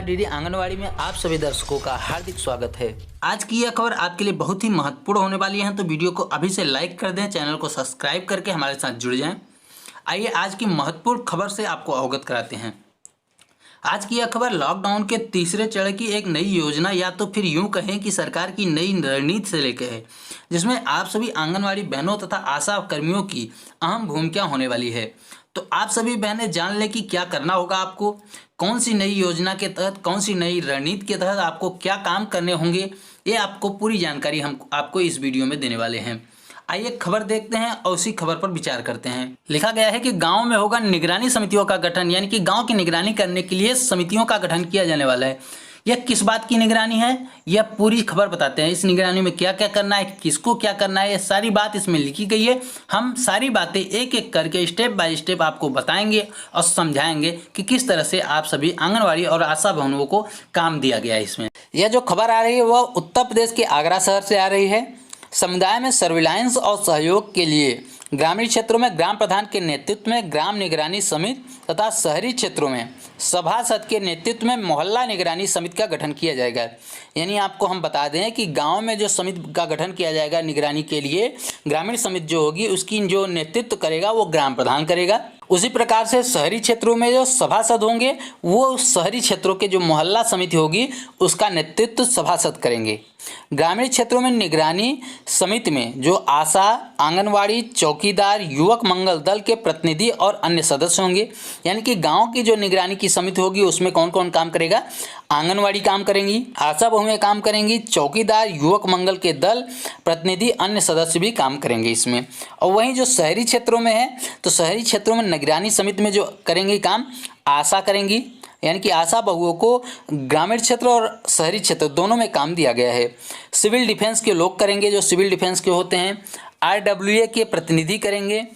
DD anganwadi में आप सभी दर्शकों का हार्दिक स्वागत है। आज की यह खबर आपके लिए बहुत ही महत्वपूर्ण होने वाली है, तो वीडियो को अभी से लाइक कर दें, चैनल को सब्सक्राइब करके हमारे साथ जुड़ जाएं। आइए आज की महत्वपूर्ण खबर से आपको अवगत कराते हैं। आज की यह खबर लॉकडाउन के तीसरे चरण की एक नई योजना या तो फिर यूं कहें कि सरकार की नई रणनीति से लेकर है, जिसमें आप सभी आंगनवाड़ी बहनों तथा आशा कर्मियों की अहम भूमिका होने वाली है। तो आप सभी बहनें जान लें कि क्या करना होगा आपको, कौन सी नई योजना के तहत, कौन सी नई रणनीति के तहत आपको क्या काम करने होंगे, ये आपको पूरी जानकारी हम आपको इस वीडियो में देने वाले हैं। आइए खबर देखते हैं और उसी खबर पर विचार करते हैं। लिखा गया है कि गांव में होगा निगरानी समितियों का गठन, यानी कि गांव की निगरानी करने के लिए समितियों का गठन किया जाने वाला है। यह किस बात की निगरानी है, यह पूरी खबर बताते हैं। इस निगरानी में क्या क्या करना है, किसको क्या करना है, ये सारी बात इसमें लिखी गई है। हम सारी बातें एक एक करके स्टेप बाय स्टेप आपको बताएंगे और समझाएंगे कि किस तरह से आप सभी आंगनवाड़ी और आशा बहनों को काम दिया गया है। इसमें यह जो खबर आ रही है वह उत्तर प्रदेश के आगरा शहर से आ रही है। समुदाय में सर्विलांस और सहयोग के लिए ग्रामीण क्षेत्रों में ग्राम प्रधान के नेतृत्व में ग्राम निगरानी समिति तथा शहरी क्षेत्रों में सभासद के नेतृत्व में मोहल्ला निगरानी समिति का गठन किया जाएगा। यानी आपको हम बता दें कि गांव में जो समिति का गठन किया जाएगा निगरानी के लिए, ग्रामीण समिति जो होगी उसकी जो नेतृत्व करेगा वो ग्राम प्रधान करेगा। उसी प्रकार से शहरी क्षेत्रों में जो सभासद होंगे वो शहरी क्षेत्रों के जो मोहल्ला समिति होगी उसका नेतृत्व सभासद करेंगे। ग्रामीण क्षेत्रों में निगरानी समिति में जो आशा, आंगनवाड़ी, चौकीदार, युवक मंगल दल के प्रतिनिधि और अन्य सदस्य होंगे। यानी कि गांव की जो निगरानी की समिति होगी उसमें कौन कौन काम करेगा, आंगनवाड़ी काम करेंगी, आशा बहुएं काम करेंगी, चौकीदार, युवक मंगल के दल प्रतिनिधि, अन्य सदस्य भी काम करेंगे इसमें। और वहीं जो शहरी क्षेत्रों में है तो शहरी क्षेत्रों में निगरानी समिति में जो करेंगे काम आशा करेंगी, यानी कि आशा बहुओं को ग्रामीण क्षेत्र और शहरी क्षेत्र दोनों में काम दिया गया है। सिविल डिफेंस के लोग करेंगे, जो सिविल डिफेंस के होते हैं। RWA के प्रतिनिधि करेंगे।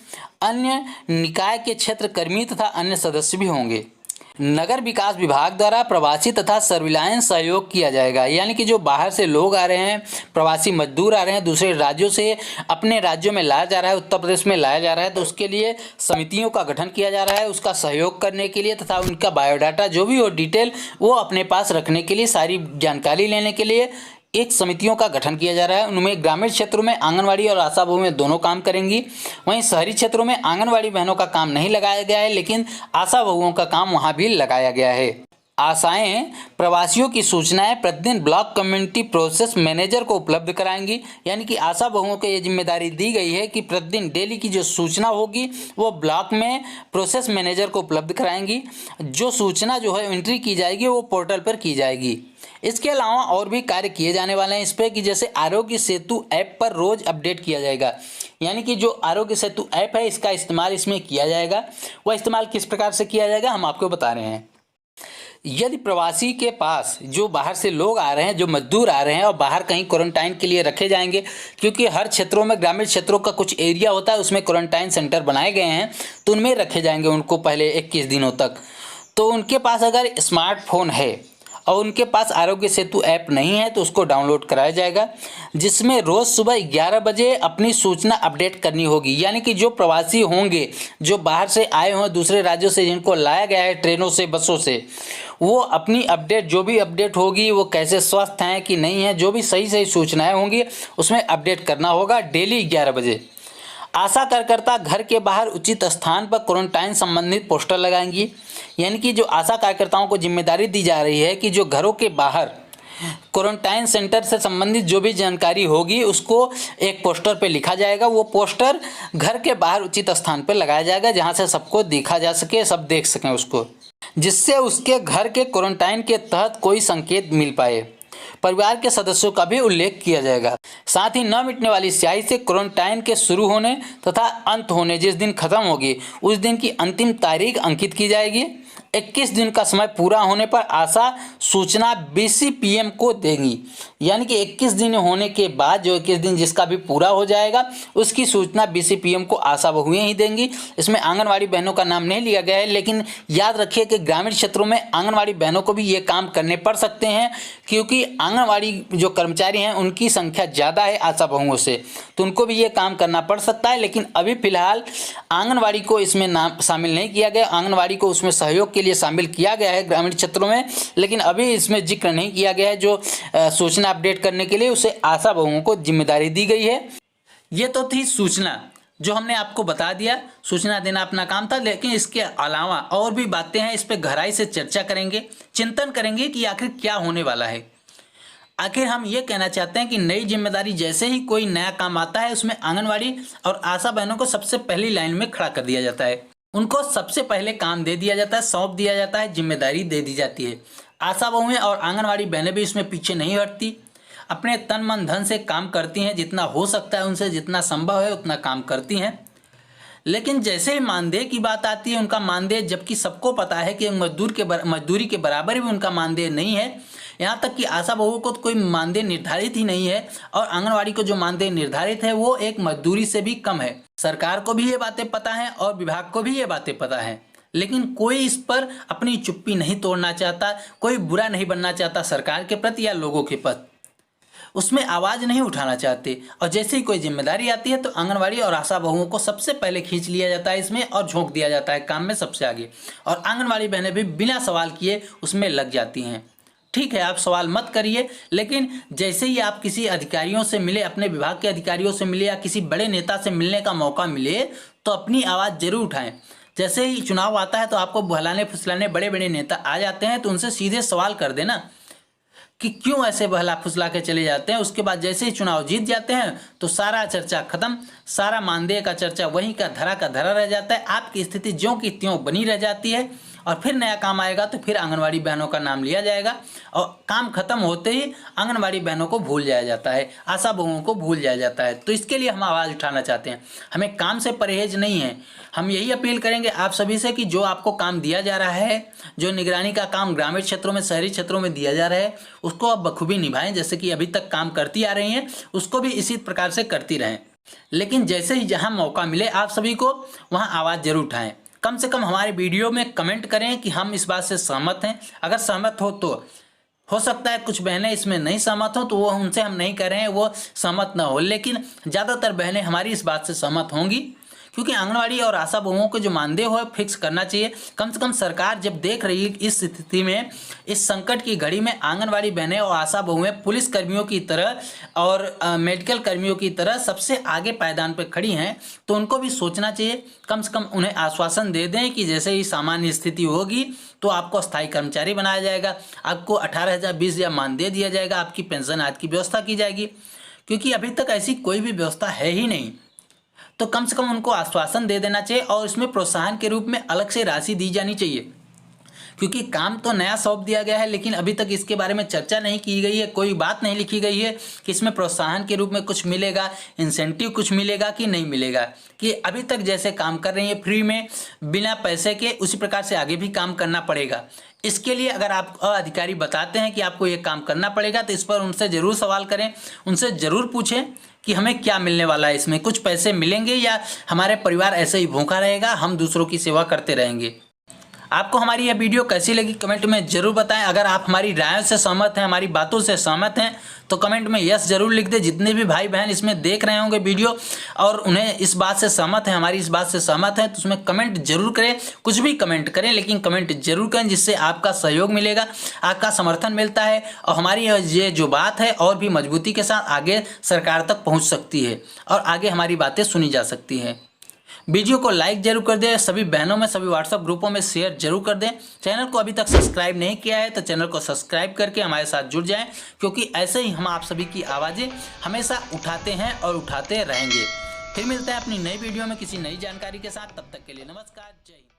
अन्य निकाय के क्षेत्र कर्मी तथा अन्य सदस्य भी होंगे। नगर विकास विभाग द्वारा प्रवासी तथा सर्विलांस सहयोग किया जाएगा। यानी कि जो बाहर से लोग आ रहे हैं, प्रवासी मजदूर आ रहे हैं, दूसरे राज्यों से अपने राज्यों में लाया जा रहा है, उत्तर प्रदेश में लाया जा रहा है, तो उसके लिए समितियों का गठन किया जा रहा है उसका सहयोग करने के लिए तथा उनका बायोडाटा जो भी हो डिटेल वो अपने पास रखने के लिए, सारी जानकारी लेने के लिए एक समितियों का गठन किया जा रहा है। उनमें ग्रामीण क्षेत्रों में आंगनवाड़ी और आशा बहुएं दोनों काम करेंगी। वहीं शहरी क्षेत्रों में आंगनवाड़ी बहनों का काम नहीं लगाया गया है, लेकिन आशा बहुओं का काम वहां भी लगाया गया है। आशाएं प्रवासियों की सूचनाएं प्रतिदिन ब्लॉक कम्युनिटी प्रोसेस मैनेजर को उपलब्ध कराएंगी। यानी कि आशा बहुओं को ये जिम्मेदारी दी गई है कि प्रतिदिन डेली की जो सूचना होगी वो ब्लॉक में प्रोसेस मैनेजर को उपलब्ध कराएंगी। जो सूचना जो है एंट्री की जाएगी वो पोर्टल पर की जाएगी। इसके अलावा और भी कार्य किए जाने वाले हैं इस पर, कि जैसे आरोग्य सेतु ऐप पर रोज अपडेट किया जाएगा। यानी कि जो आरोग्य सेतु ऐप है इसका इस्तेमाल इसमें किया जाएगा। वह इस्तेमाल किस प्रकार से किया जाएगा हम आपको बता रहे हैं। यदि प्रवासी के पास जो बाहर से लोग आ रहे हैं, जो मजदूर आ रहे हैं और बाहर कहीं क्वारंटाइन के लिए रखे जाएंगे, क्योंकि हर क्षेत्रों में ग्रामीण क्षेत्रों का कुछ एरिया होता है उसमें क्वारंटाइन सेंटर बनाए गए हैं, तो उनमें रखे जाएंगे उनको पहले 21 दिनों तक। तो उनके पास अगर स्मार्टफोन है और उनके पास आरोग्य सेतु ऐप नहीं है तो उसको डाउनलोड कराया जाएगा, जिसमें रोज़ सुबह 11 बजे अपनी सूचना अपडेट करनी होगी। यानी कि जो प्रवासी होंगे जो बाहर से आए हों दूसरे राज्यों से, जिनको लाया गया है ट्रेनों से, बसों से, वो अपनी अपडेट जो भी अपडेट होगी, वो कैसे स्वस्थ हैं कि नहीं है, जो भी सही सही सूचनाएं होंगी उसमें अपडेट करना होगा डेली 11 बजे। आशा कार्यकर्ता घर के बाहर उचित स्थान पर क्वारंटाइन संबंधित पोस्टर लगाएंगी। यानी कि जो आशा कार्यकर्ताओं को जिम्मेदारी दी जा रही है कि जो घरों के बाहर क्वारंटाइन सेंटर से संबंधित जो भी जानकारी होगी उसको एक पोस्टर पे लिखा जाएगा। वो पोस्टर घर के बाहर उचित स्थान पर लगाया जाएगा जहां से सबको देखा जा सके, सब देख सकें उसको, जिससे उसके घर के क्वारंटाइन के तहत कोई संकेत मिल पाए। परिवार के सदस्यों का भी उल्लेख किया जाएगा। साथ ही न मिटने वाली स्याही से क्वारंटाइन के शुरू होने तथा अंत होने, जिस दिन खत्म होगी उस दिन की अंतिम तारीख अंकित की जाएगी। 21 दिन का समय पूरा होने पर आशा सूचना BCPM को देंगी। यानी कि 21 दिन होने के बाद जो 21 दिन जिसका भी पूरा हो जाएगा उसकी सूचना BCPM को आशा बहुएं ही देंगी। इसमें आंगनवाड़ी बहनों का नाम नहीं लिया गया है, लेकिन याद रखिए कि ग्रामीण क्षेत्रों में आंगनवाड़ी बहनों को भी ये काम करने पड़ सकते हैं, क्योंकि आंगनवाड़ी जो कर्मचारी हैं उनकी संख्या ज़्यादा है आशा बहुओं से, तो उनको भी ये काम करना पड़ सकता है। लेकिन अभी फिलहाल आंगनवाड़ी को इसमें नाम शामिल नहीं किया गया। आंगनवाड़ी को उसमें सहयोग के के लिए शामिल किया गया है ग्रामीण क्षेत्रों में, लेकिन अभी इसमें जिक्र नहीं किया गया है। जो सूचना अपडेट करने के लिए उसे आशा बहुओं को जिम्मेदारी दी गई है। ये तो थी सूचना जो हमने आपको बता दिया, सूचना देना अपना काम था। लेकिन इसके अलावा और भी बातें हैं, इस पर गहराई से चर्चा करेंगे, चिंतन करेंगे कि आखिर क्या होने वाला है। आखिर हम ये कहना चाहते हैं कि नई जिम्मेदारी जैसे ही कोई नया काम आता है उसमें आंगनवाड़ी और आशा बहनों को सबसे पहली लाइन में खड़ा कर दिया जाता है। उनको सबसे पहले काम दे दिया जाता है, सौंप दिया जाता है, जिम्मेदारी दे दी जाती है। आशा बहुएं और आंगनवाड़ी बहनें भी इसमें पीछे नहीं हटती, अपने तन मन धन से काम करती हैं, जितना हो सकता है उनसे जितना संभव है उतना काम करती हैं। लेकिन जैसे ही मानदेय की बात आती है, उनका मानदेय, जबकि सबको पता है कि मजदूरी के बराबर भी उनका मानदेय नहीं है। यहाँ तक कि आशा बहुओं को तो कोई मानदेय निर्धारित ही नहीं है, और आंगनवाड़ी को जो मानदेय निर्धारित है वो एक मजदूरी से भी कम है। सरकार को भी ये बातें पता हैं और विभाग को भी ये बातें पता हैं, लेकिन कोई इस पर अपनी चुप्पी नहीं तोड़ना चाहता, कोई बुरा नहीं बनना चाहता सरकार के प्रति या लोगों के प्रति, उसमें आवाज़ नहीं उठाना चाहते। और जैसे ही कोई जिम्मेदारी आती है तो आंगनवाड़ी और आशा बहुओं को सबसे पहले खींच लिया जाता है इसमें और झोंक दिया जाता है काम में सबसे आगे, और आंगनवाड़ी बहनें भी बिना सवाल किए उसमें लग जाती हैं। ठीक है, आप सवाल मत करिए, लेकिन जैसे ही आप किसी अधिकारियों से मिले, अपने विभाग के अधिकारियों से मिले या किसी बड़े नेता से मिलने का मौका मिले तो अपनी आवाज़ जरूर उठाएं। जैसे ही चुनाव आता है तो आपको बहलाने फुसलाने बड़े बड़े नेता आ जाते हैं, तो उनसे सीधे सवाल कर देना कि क्यों ऐसे बहला फुसला के चले जाते हैं। उसके बाद जैसे ही चुनाव जीत जाते हैं तो सारा चर्चा खत्म, सारा मानदेय का चर्चा वहीं का धरा रह जाता है। आपकी स्थिति ज्यों की त्यों बनी रह जाती है, और फिर नया काम आएगा तो फिर आंगनवाड़ी बहनों का नाम लिया जाएगा, और काम खत्म होते ही आंगनवाड़ी बहनों को भूल जाया जाता है, आशा बहुओं को भूल जाया जाता है। तो इसके लिए हम आवाज़ उठाना चाहते हैं। हमें काम से परहेज नहीं है। हम यही अपील करेंगे आप सभी से कि जो आपको काम दिया जा रहा है, जो निगरानी का काम ग्रामीण क्षेत्रों में, शहरी क्षेत्रों में दिया जा रहा है, उसको आप बखूबी निभाएं। जैसे कि अभी तक काम करती आ रही हैं, उसको भी इसी प्रकार से करती रहें। लेकिन जैसे ही जहाँ मौका मिले आप सभी को वहाँ आवाज़ जरूर उठाएं। कम से कम हमारे वीडियो में कमेंट करें कि हम इस बात से सहमत हैं। अगर सहमत हो तो हो सकता है कुछ बहनें इसमें नहीं सहमत हो, तो वो उनसे हम नहीं कह रहे हैं वो सहमत ना हो, लेकिन ज़्यादातर बहनें हमारी इस बात से सहमत होंगी, क्योंकि आंगनवाड़ी और आशा बहुओं को जो मानदेय हो फिक्स करना चाहिए। कम से कम सरकार जब देख रही है इस स्थिति में, इस संकट की घड़ी में आंगनवाड़ी बहनें और आशा बहुएं पुलिस कर्मियों की तरह और मेडिकल कर्मियों की तरह सबसे आगे पायदान पर खड़ी हैं, तो उनको भी सोचना चाहिए। कम से कम उन्हें आश्वासन दे दें कि जैसे ही सामान्य स्थिति होगी तो आपको अस्थायी कर्मचारी बनाया जाएगा, आपको 18,000 20,000 मानदेय दिया जाएगा, आपकी पेंशन आदि की व्यवस्था की जाएगी, क्योंकि अभी तक ऐसी कोई भी व्यवस्था है ही नहीं। तो कम से कम उनको आश्वासन दे देना चाहिए, और इसमें प्रोत्साहन के रूप में अलग से राशि दी जानी चाहिए, क्योंकि काम तो नया सौंप दिया गया है, लेकिन अभी तक इसके बारे में चर्चा नहीं की गई है, कोई बात नहीं लिखी गई है कि इसमें प्रोत्साहन के रूप में कुछ मिलेगा, इंसेंटिव कुछ मिलेगा कि नहीं मिलेगा। कि अभी तक जैसे काम कर रही है फ्री में बिना पैसे के, उसी प्रकार से आगे भी काम करना पड़ेगा। इसके लिए अगर आप अधिकारी बताते हैं कि आपको ये काम करना पड़ेगा, तो इस पर उनसे ज़रूर सवाल करें, उनसे ज़रूर पूछें कि हमें क्या मिलने वाला है, इसमें कुछ पैसे मिलेंगे या हमारे परिवार ऐसे ही भूखा रहेगा, हम दूसरों की सेवा करते रहेंगे। आपको हमारी यह वीडियो कैसी लगी कमेंट में ज़रूर बताएं। अगर आप हमारी रायों से सहमत हैं, हमारी बातों से सहमत हैं, तो कमेंट में यस ज़रूर लिख दें। जितने भी भाई बहन इसमें देख रहे होंगे वीडियो और उन्हें इस बात से सहमत है, हमारी इस बात से सहमत है, तो उसमें कमेंट जरूर करें। कुछ भी कमेंट करें, लेकिन कमेंट जरूर करें, जिससे आपका सहयोग मिलेगा, आपका समर्थन मिलता है, और हमारी ये जो बात है और भी मजबूती के साथ आगे सरकार तक पहुँच सकती है और आगे हमारी बातें सुनी जा सकती हैं। वीडियो को लाइक जरूर कर दें, सभी बहनों में, सभी व्हाट्सएप ग्रुपों में शेयर जरूर कर दें। चैनल को अभी तक सब्सक्राइब नहीं किया है तो चैनल को सब्सक्राइब करके हमारे साथ जुड़ जाएं, क्योंकि ऐसे ही हम आप सभी की आवाज़ें हमेशा उठाते हैं और उठाते रहेंगे। फिर मिलते हैं अपनी नई वीडियो में किसी नई जानकारी के साथ। तब तक के लिए नमस्कार, जय हिंद।